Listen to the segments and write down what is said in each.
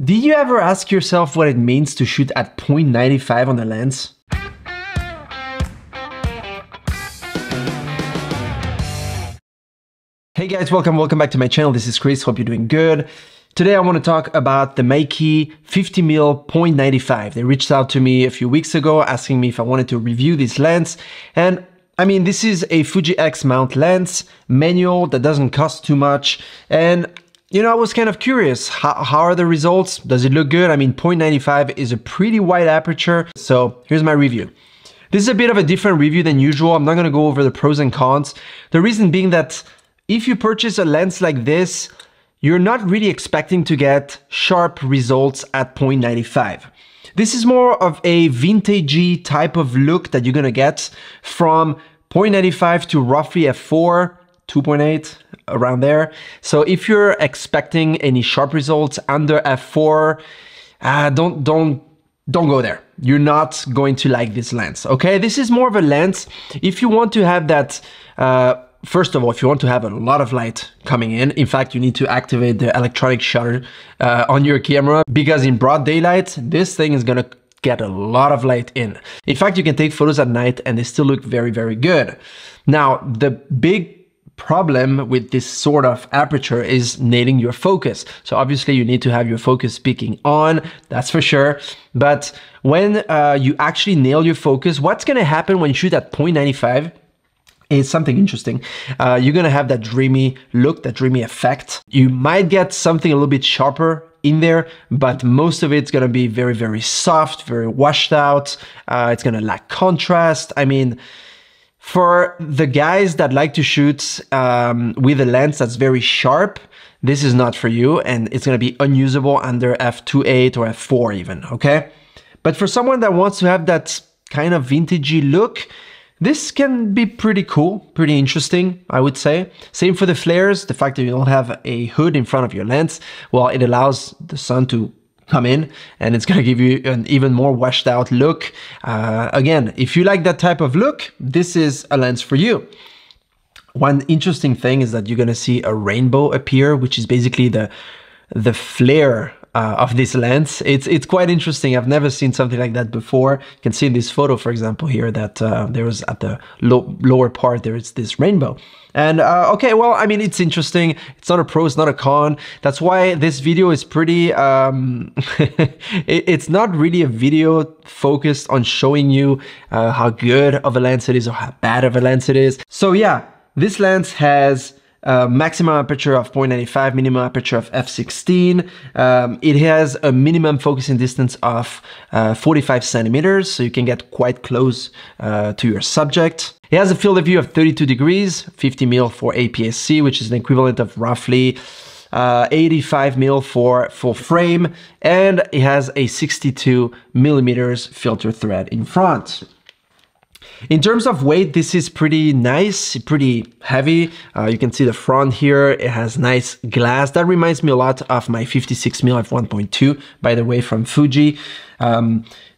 Do you ever ask yourself what it means to shoot at 0.95 on the lens? Hey guys, welcome back to my channel. This is Chris, hope you're doing good. Today I want to talk about the Meike 50mm 0.95. They reached out to me a few weeks ago asking me if I wanted to review this lens. And I mean, this is a Fuji X-mount lens, manual, that doesn't cost too much. And you know, I was kind of curious, how are the results? Does it look good? I mean, 0.95 is a pretty wide aperture. So here's my review. This is a bit of a different review than usual. I'm not going to go over the pros and cons. The reason being that if you purchase a lens like this, you're not really expecting to get sharp results at 0.95. This is more of a vintagey type of look that you're going to get from 0.95 to roughly f4, 2.8, around there. So if you're expecting any sharp results under f4, don't go there. You're not going to like this lens, okay? This is more of a lens if you want to have that, first of all, if you want to have a lot of light coming in fact, you need to activate the electronic shutter on your camera, because in broad daylight, this thing is gonna get a lot of light in. In fact, you can take photos at night and they still look very, very good. Now, the big problem with this sort of aperture is nailing your focus. So obviously you need to have your focus peaking on, that's for sure. But when you actually nail your focus, what's gonna happen when you shoot at 0.95 is something interesting. You're gonna have that dreamy look, that dreamy effect. You might get something a little bit sharper in there, but most of it's gonna be very, very soft, very washed out. It's gonna lack contrast. I mean, for the guys that like to shoot with a lens that's very sharp, this is not for you, and it's gonna be unusable under f2.8 or f4 even, okay? But for someone that wants to have that kind of vintagey look, this can be pretty cool, pretty interesting, I would say. Same for the flares, the fact that you don't have a hood in front of your lens, well, it allows the sun to come in and it's gonna give you an even more washed out look. Again, if you like that type of look, this is a lens for you. One interesting thing is that you're gonna see a rainbow appear, which is basically the flare of this lens. It's quite interesting. I've never seen something like that before. You can see in this photo, for example, here that there was at the lower part, there is this rainbow. And okay, well, I mean, it's interesting. It's not a pro, it's not a con. That's why this video is pretty, it's not really a video focused on showing you how good of a lens it is or how bad of a lens it is. So yeah, this lens has maximum aperture of 0.95, minimum aperture of f16. It has a minimum focusing distance of 45 centimeters, so you can get quite close to your subject. It has a field of view of 32 degrees, 50 mil for APS-C, which is an equivalent of roughly 85 mil for full frame, and it has a 62 millimeters filter thread in front. In terms of weight, this is pretty nice, pretty heavy. You can see the front here, it has nice glass. That reminds me a lot of my 56mm f1.2, by the way, from Fuji.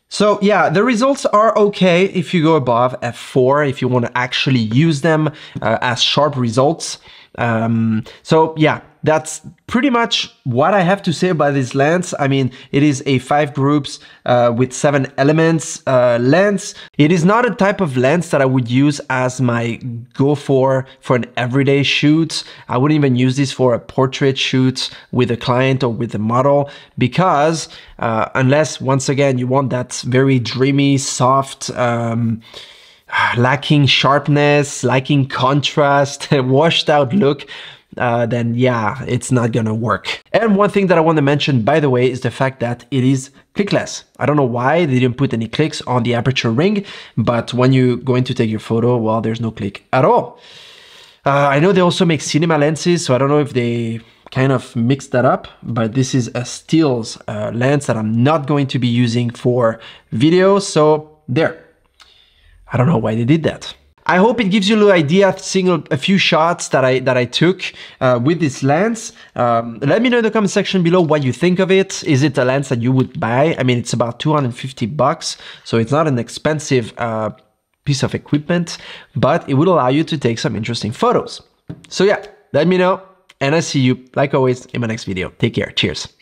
So yeah, the results are okay if you go above f4, if you want to actually use them as sharp results. So yeah, that's pretty much what I have to say about this lens. I mean, it is a 5 groups with 7 elements lens. It is not a type of lens that I would use as my go-for for an everyday shoot. I wouldn't even use this for a portrait shoot with a client or with a model, because unless, once again, you want that very dreamy, soft, lacking sharpness, lacking contrast, washed out look, then yeah, it's not gonna work. And one thing that I want to mention, by the way, is the fact that it is clickless. I don't know why they didn't put any clicks on the aperture ring, but when you're going to take your photo, well, there's no click at all. I know they also make cinema lenses, so I don't know if they kind of mixed that up, but this is a stills lens that I'm not going to be using for video, so there. I don't know why they did that. I hope it gives you a little idea of seeing a few shots that I took with this lens. Let me know in the comment section below what you think of it. Is it a lens that you would buy? I mean, it's about 250 bucks, so it's not an expensive piece of equipment, but it would allow you to take some interesting photos. So yeah, let me know, and I see you, like always, in my next video. Take care. Cheers.